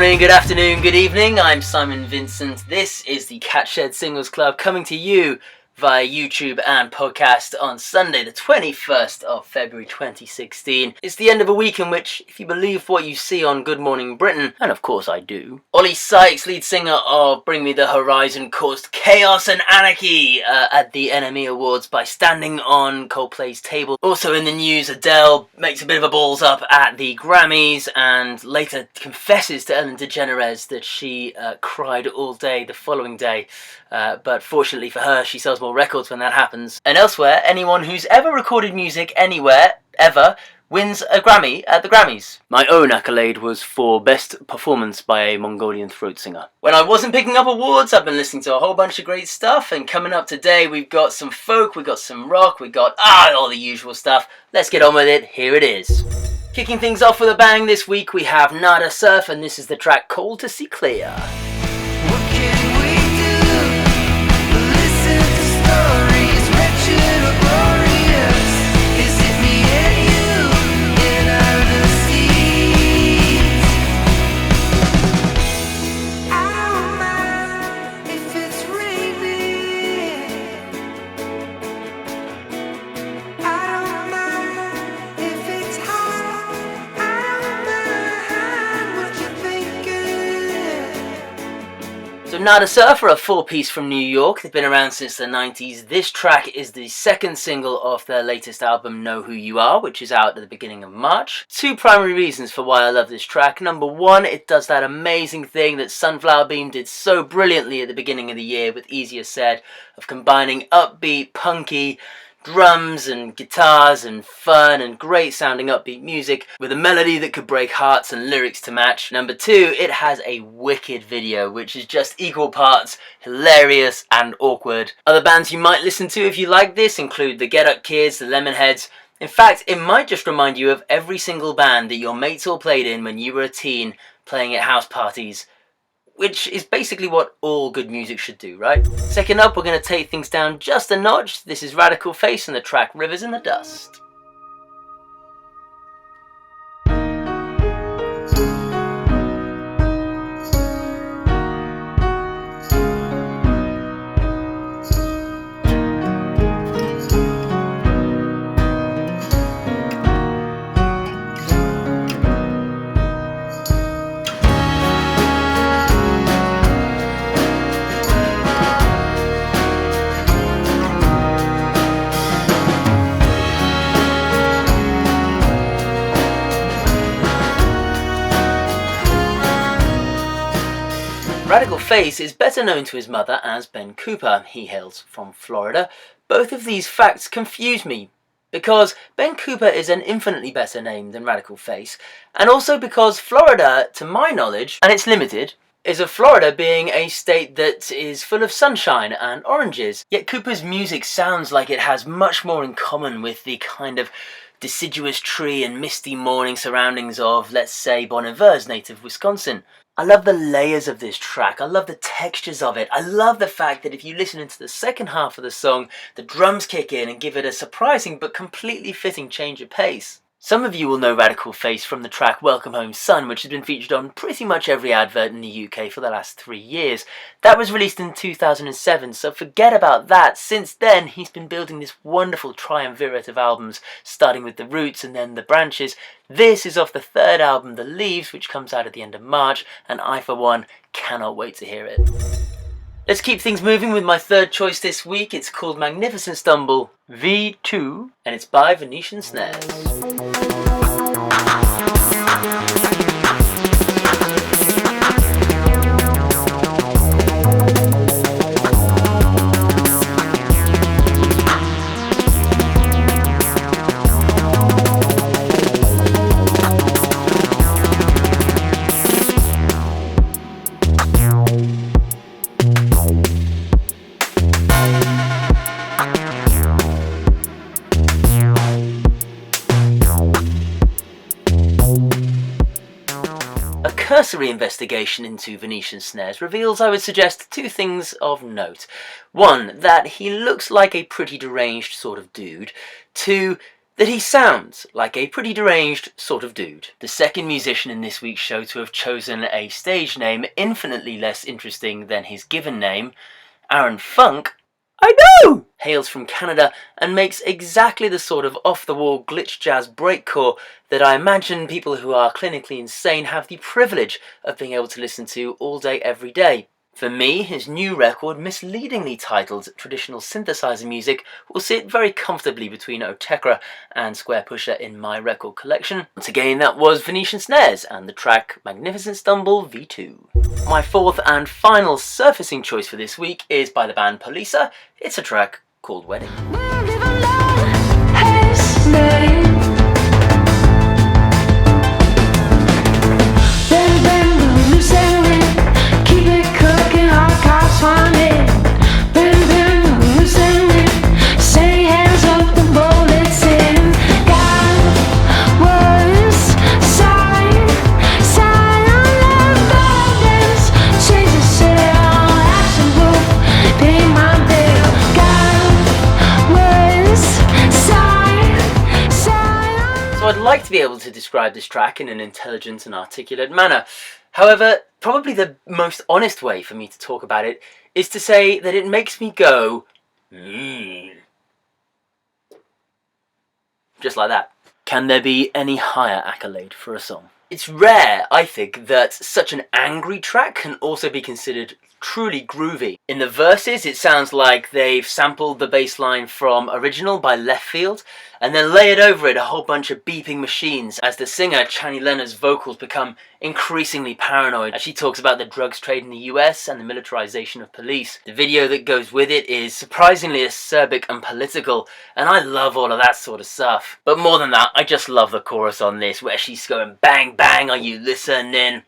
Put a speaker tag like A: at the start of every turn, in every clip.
A: morning, good afternoon, good evening. I'm Simon Vincent. This is the Catshed Singles Club coming to you via YouTube and podcast on Sunday the 21st of February 2016. It's the end of a week in which, if you believe what you see on Good Morning Britain, and of course I do, Ollie Sykes, lead singer of Bring Me the Horizon, caused chaos and anarchy at the NME Awards by standing on Coldplay's table. Also in the news, Adele makes a bit of a balls up at the Grammys and later confesses to Ellen DeGeneres that she cried all day the following day. But fortunately for her, she sells more records when that happens. And elsewhere, anyone who's ever recorded music anywhere, ever, wins a Grammy at the Grammys. My own accolade was for Best Performance by a Mongolian throat singer. When I wasn't picking up awards, I've been listening to a whole bunch of great stuff, and coming up today, we've got some folk, we've got some rock, we've got all the usual stuff. Let's get on with it, here it is. Kicking things off with a bang this week, we have Nada Surf, and this is the track Cold to See Clear. So Nada Surf are a four-piece from New York. They've been around since the 90s. This track is the second single off their latest album, Know Who You Are, which is out at the beginning of March. Two primary reasons for why I love this track. Number one, it does that amazing thing that Sunflower Beam did so brilliantly at the beginning of the year with Easier Said, of combining upbeat, punky, drums and guitars and fun and great sounding upbeat music with a melody that could break hearts and lyrics to match. Number two, it has a wicked video which is just equal parts hilarious and awkward. Other bands you might listen to if you like this include the Get Up Kids, the Lemonheads. In fact, it might just remind you of every single band that your mates all played in when you were a teen playing at house parties, which is basically what all good music should do, right? Second up, we're going to take things down just a notch. This is Radical Face and the track Rivers in the Dust. Radical Face is better known to his mother as Ben Cooper. He hails from Florida. Both of these facts confuse me because Ben Cooper is an infinitely better name than Radical Face, and also because Florida, to my knowledge, and it's limited, is of Florida being a state that is full of sunshine and oranges. Yet Cooper's music sounds like it has much more in common with the kind of deciduous tree and misty morning surroundings of, let's say, Bon Iver's native Wisconsin. I love the layers of this track, I love the textures of it, I love the fact that if you listen into the second half of the song, the drums kick in and give it a surprising but completely fitting change of pace. Some of you will know Radical Face from the track Welcome Home Son, which has been featured on pretty much every advert in the UK for the last 3 years. That was released in 2007, so forget about that. Since then, he's been building this wonderful triumvirate of albums, starting with The Roots and then The Branches. This is off the third album, The Leaves, which comes out at the end of March, and I, for one, cannot wait to hear it. Let's keep things moving with my third choice this week. It's called Magnificent Stumble V2, and it's by Venetian Snares. Cursory investigation into Venetian Snares reveals, I would suggest, two things of note. One, that he looks like a pretty deranged sort of dude. Two, that he sounds like a pretty deranged sort of dude. The second musician in this week's show to have chosen a stage name infinitely less interesting than his given name, Aaron Funk, I know, hails from Canada and makes exactly the sort of off-the-wall glitch jazz breakcore that I imagine people who are clinically insane have the privilege of being able to listen to all day every day. For me, his new record, misleadingly titled Traditional Synthesizer Music, will sit very comfortably between Otekra and Square Pusher in my record collection. Once again, that was Venetian Snares and the track Magnificent Stumble V2. My fourth and final surfacing choice for this week is by the band Poliça. It's a track called Wedding. I'd like to be able to describe this track in an intelligent and articulate manner. However, probably the most honest way for me to talk about it is to say that it makes me go, just like that. Can there be any higher accolade for a song? It's rare, I think, that such an angry track can also be considered truly groovy. In the verses, it sounds like they've sampled the bass line from Original by Left Field, and then layered over it a whole bunch of beeping machines as the singer, Chani Lena's vocals become increasingly paranoid as she talks about the drugs trade in the US and the militarization of police. The video that goes with it is surprisingly acerbic and political, and I love all of that sort of stuff. But more than that, I just love the chorus on this, where she's going, bang bang, are you listening?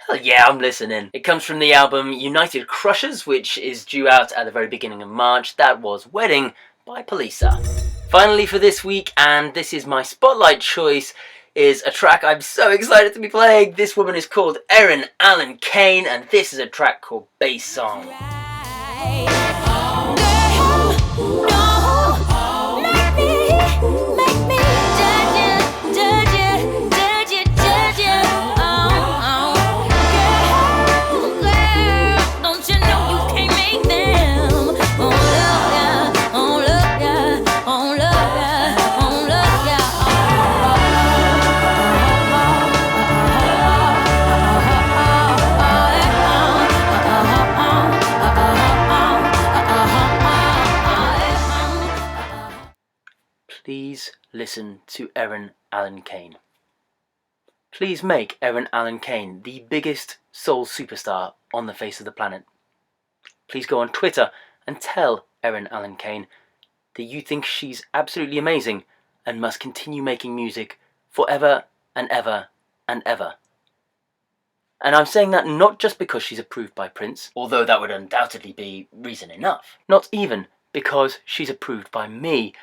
A: Hell yeah, I'm listening. It comes from the album United Crushers, which is due out at the very beginning of March. That was Wedding by Poliça. Finally for this week, and this is my spotlight choice, is a track I'm so excited to be playing. This woman is called Eryn Allen Kane, and this is a track called Bass Song. Please listen to Eryn Allen Kane. Please make Eryn Allen Kane the biggest soul superstar on the face of the planet. Please go on Twitter and tell Eryn Allen Kane that you think she's absolutely amazing and must continue making music forever and ever and ever. And I'm saying that not just because she's approved by Prince, although that would undoubtedly be reason enough. Not even because she's approved by me,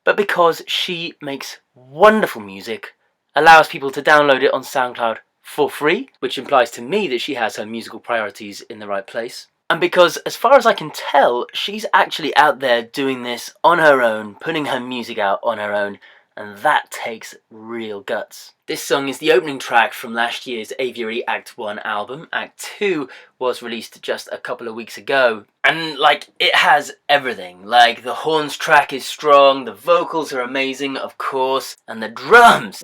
A: but because she makes wonderful music, allows people to download it on SoundCloud for free, which implies to me that she has her musical priorities in the right place. And because, as far as I can tell, she's actually out there doing this on her own, putting her music out on her own, and that takes real guts. This song is the opening track from last year's Aviary Act 1 album. Act 2 was released just a couple of weeks ago, and it has everything. The horns track is strong, the vocals are amazing, of course, and the drums!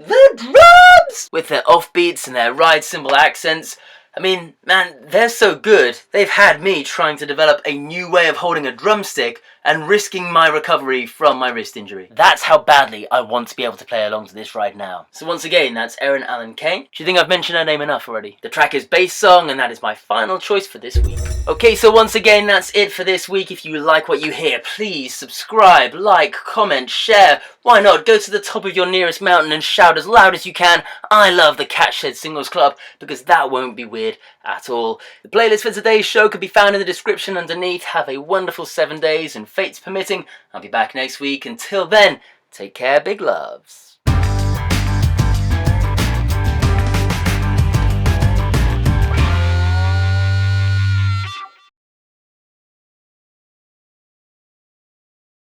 A: With their offbeats and their ride cymbal accents, I mean, man, they're so good, they've had me trying to develop a new way of holding a drumstick and risking my recovery from my wrist injury. That's how badly I want to be able to play along to this right now. So once again, that's Eryn Allen Kane. Do you think I've mentioned her name enough already? The track is Bass Song, and that is my final choice for this week. Okay, so once again, that's it for this week. If you like what you hear, please subscribe, like, comment, share. Why not go to the top of your nearest mountain and shout as loud as you can, I love the Catshed Singles Club, because that won't be weird at all. The playlist for today's show can be found in the description underneath. Have a wonderful 7 days, and fates permitting, I'll be back next week. Until then, take care, big loves.